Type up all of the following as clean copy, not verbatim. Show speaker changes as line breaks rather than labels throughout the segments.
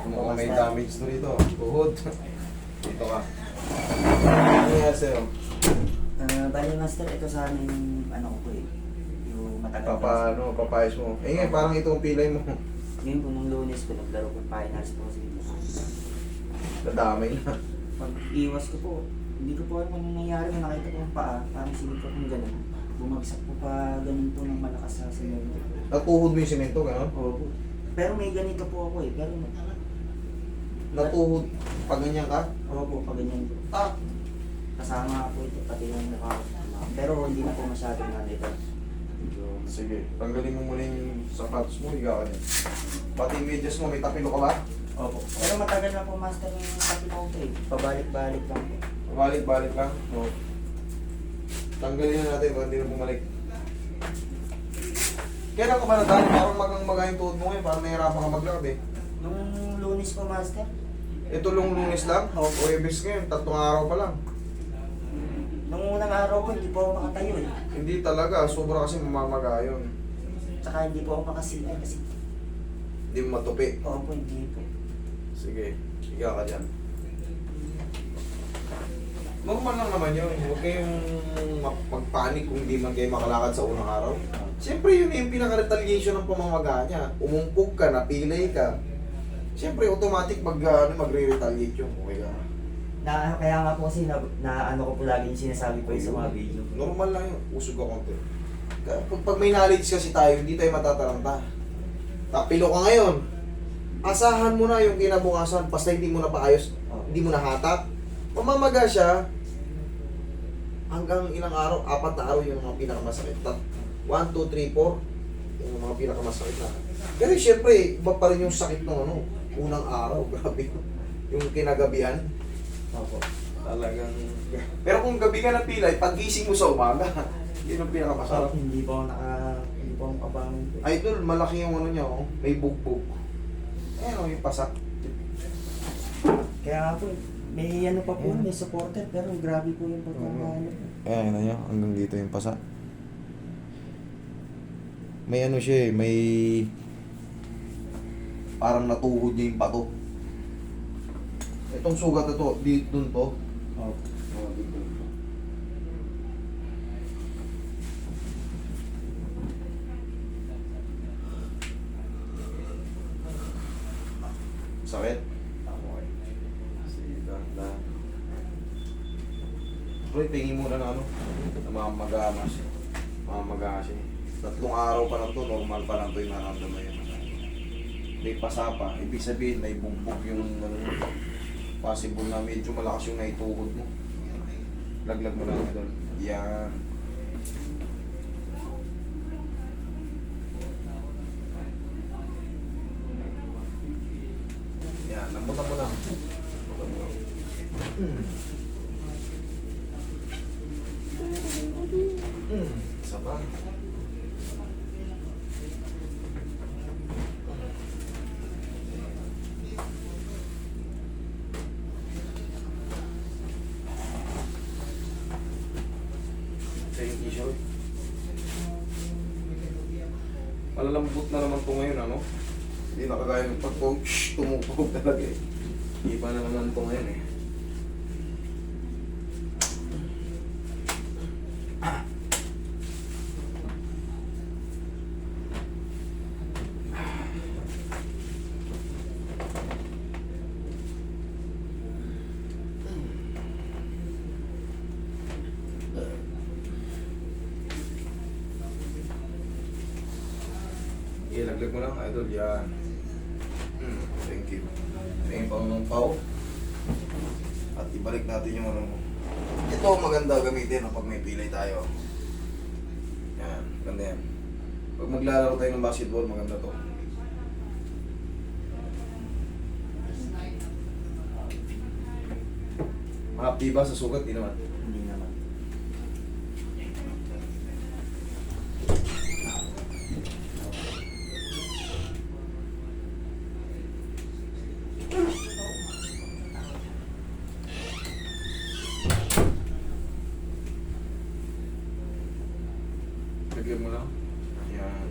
Mukhang may damage to rito. Tuhod. Dito ka. Ano nangyari sa'yo?
Bali master, ito sana yung ano ko po eh. Yung matagal na.
Papayos mo. Eh nga, parang ito ang pilay mo.
Ngayon po nung Lunes ko, naglaro ko finals po kasi
Nadamay na.
pag iwas ko po, hindi ko po alam kung anong nangyari. Nakita ko yung paa, parang silip ko kung gano'n. Bumagsak po pa ganun po ng malakas sa semento.
Natuhod mo yung simento, gano'n?
Oo. Pero may ganito po ako eh. Pero
Natuhod. Pag ganyan ka?
oo po, pag ganyan po. Kasama po ito, pati yung mukha ko. Pero hindi na po masyadong ano ito. Yung
Sige, tanggalin mo muna yung sapatos mo, higa ka din. Pati yung medyas mo, may tapilo ka ba?
opo. Pero matagal na po master yung kapino ko eh. Pabalik-balik lang po.
Balik-balik lang.
Oo.
Tanggalin na natin, baka hindi na bumalik. Kailan ka ba nadali? Parang magang-maga yung tuhod mo ngayon, parang nahihirapan ka maglakad eh.
Nung Lunes po master,
Ito long Lunes lang? O Huwebes ngayon, 3 araw pa lang.
nung unang araw ko hindi po ako makatayo eh.
Hindi talaga, sobra kasi mamamaga yun.
Tsaka hindi po ako makasilay kasi
Hindi mo matupi.
oo po, hindi po.
Sige, higa ka dyan. Normal lang naman yun. Huwag kayong magpanik kung hindi man kayo makalakad sa unang araw. Siyempre yun yung pinaka-retaliation ng pamamaga niya. Umumpog ka, napilay ka. Siyempre automatic magre-retaliate yun. Okay ka.
Kaya nga po kasi na ano ko po lagi yung sinasabi po yung sa mga video.
Normal lang yun. Usog ka konti. Pag may knowledge kasi tayo, hindi tayo matataranta. Tapilo ka ngayon. Asahan mo na yung kinabukasan. Basta hindi mo na paayos, hindi mo na hatak. Mamamaga siya hanggang ilang araw, 4 na araw yung mga pinakamasakit. 1, 2, 3, 4 yung mga pinakamasakit na. Pero syempre, iba pa rin yung sakit ng ano, unang araw. Grabe. Yung kinagabihan.
Opo.
Talagang... Pero kung gabi ka ng pilay, pag-gising mo sa umaga, yun ang pinakamasarap.
Hindi po ako kabangon po.
Ay, idol, malaki yung ano niya, oh. May bugbog. Ayan, oh, yung pasak.
Kaya nga po, may ano pa po, may supporter, pero grabe po yung pagkakaano.
Ayan, ano niya, hanggang dito yung pasak. May ano siya eh, may... Parang natuhod niya yung pato. Itong sugat na to, dito dun to.
Opo.
Oh, dito. Sakit? Okay. Sige, dahan. Bro, tingin muna na ano, na mamagamas. Mamagamas eh. 3 araw pa lang to, normal pa lang to yung naramdaman yun. May pasapa, ibig sabihin may bugbog yung ano, possible na medyo malakas yung naituhod mo. Laglag mo lang doon. Yan. Yan, lambutan mo lang. Lambutan mo lang. Isa pa. Yung t-shirt. Malalambot na naman ito ngayon, ano? Hindi na kagaya ng pag-pog, tumupog talaga eh. Iba na naman ito ngayon eh. Ilaglag mo lang, idol. Yan. Thank you. Tingin pa ng pao. At ibalik natin yung ano mo. Ito maganda gamitin pag may pilay tayo. Yan. Ganda yan. Pag maglalaro tayo ng basketball, maganda to. Mahapdi ba sa sugat? Di naman.
Hindi naman.
Lagyan mo lang. Yan.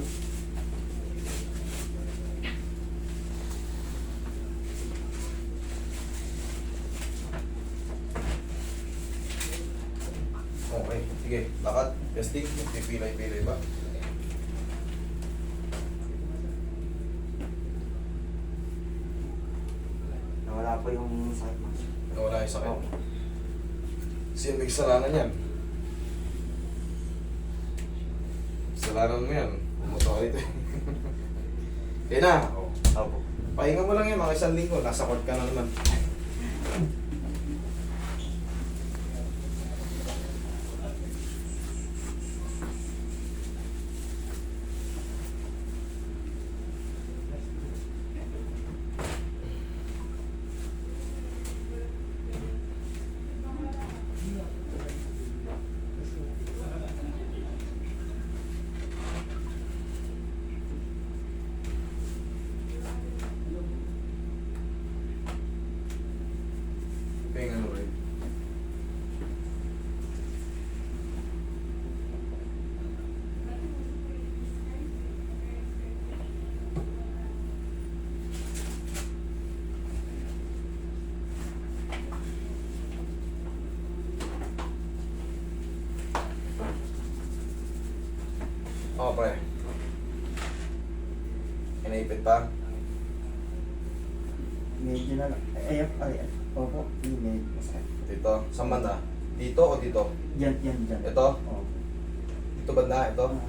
tissue. Okay, sige, lakad, testing, pipilay-pilay ba?
Nawala po yung sakit mo.
Nawala yung sakit. Sino may kasalanan yan? Kasalanan mo yan. Pumunta ka rito. Kaya na. Oh.
Opo.
Pahinga mo lang yan, mga isang linggo. Nasa court ka na naman. Pahinga mo rin. Oh, pre. Inaipit pa?
Medyo na lang. Opo. Hindi, medyo masakit.
Dito. Saan banda? Dito o dito?
Yan.
Ito?
Opo.
Dito banda? Ito?
Ah,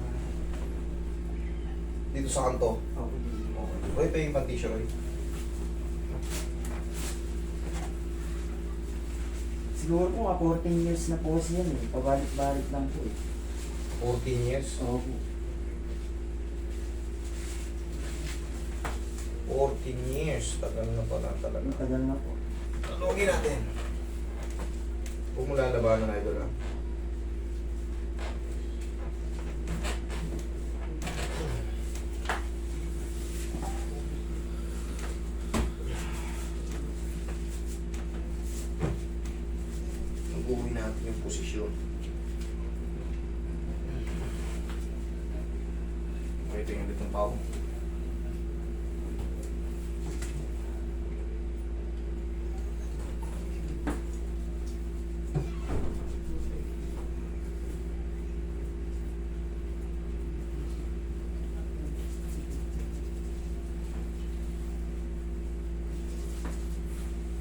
Dito sa kanto?
opo.
Okay. Roy, pa yung pantisyo, Roy.
Siguro po, 14 years na po siya eh. Pabalik-balik lang po eh.
14 years?
Opo.
14 years. Tagal na pala talaga.
Ang tagal na po.
Talogin natin. Huwag mo lalabanan na idol, ha? Nabuhin natin yung posisyon. Okay, tingnan ulit ng pao.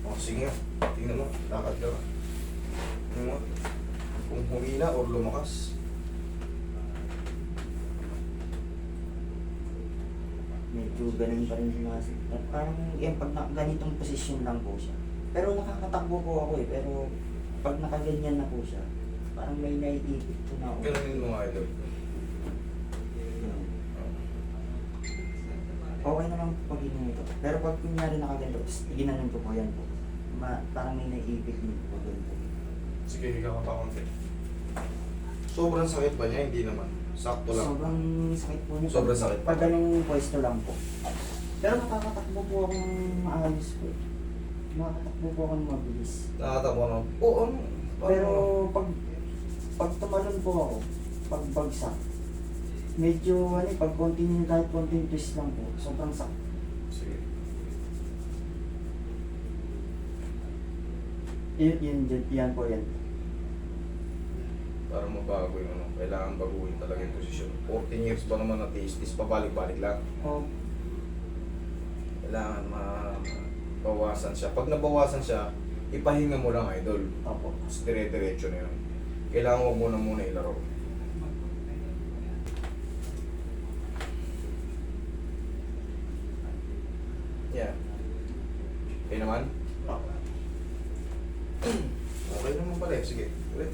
O, sige nga. Tingnan mo. Lakad ka. Tingnan mo. Kung humina o lumakas.
Medyo ganun pa rin yung mga at parang yan, pag ganitong posisyon lang po siya. Pero nakakatakbo po ako eh. Pero pag nakaganyan na po siya, parang may naiipit po na ako.
Gano'n mo nga idol.
Yun. Okay naman po pag inom ito. Pero pag kunyari nakaganito, ginanon ko po yan po. Parang may naiipit din po ganito.
Sige, higa ka pa konti. Sobrang sakit ba niya? Hindi naman. Sakto lang.
Sobrang sakit po niya.
Sobrang sakit.
Pag ganung pwesto lang po. Pero nakakatakbo po akong maayos po. Nakakatakbo po akong mabilis.
Nakatabo na. Oo, ano?
Pero pag tumalon po ako, pag bagsak, medyo pag konting kahit konting twist lang po, sobrang sakit.
Sige.
Yan po yan.
Para mabago yung ano. Kailangan baguhin talaga yung posisyon. 14 years ba naman na tis pabalik-balik lang.
Oh,
Kailangan mabawasan siya. Pag nabawasan siya, ipahinga mo lang idol.
opo.
Tapos dire-diretso na yun. Kailangan huwag mo na muna ilaro. Yeah. Okay naman?
Opo.
Okay naman pala eh. Sige. Ulit.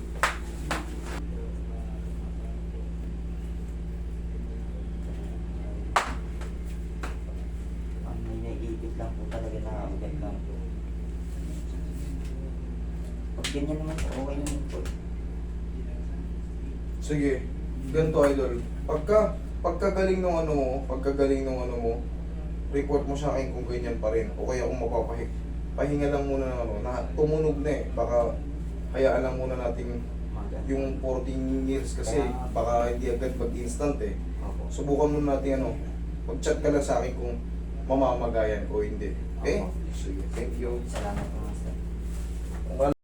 May naiipit lang po talaga na ugat lang po. Pag ganyan naman po, okay naman po.
Sige. Ganito idol. Pagkagaling ng ano mo, report mo sa akin kung ganyan pa rin. O kaya kung pahinga lang muna ng ano, na tumunog na eh. Baka hayaan lang muna natin yung 14 years kasi baka hindi agad mag-instant eh.
Opo.
Subukan mo natin ano, mag-chat ka lang sa akin kung mamamagayan ko o hindi. Okay?
Opo.
Sige, thank you.
Salamat po, Master.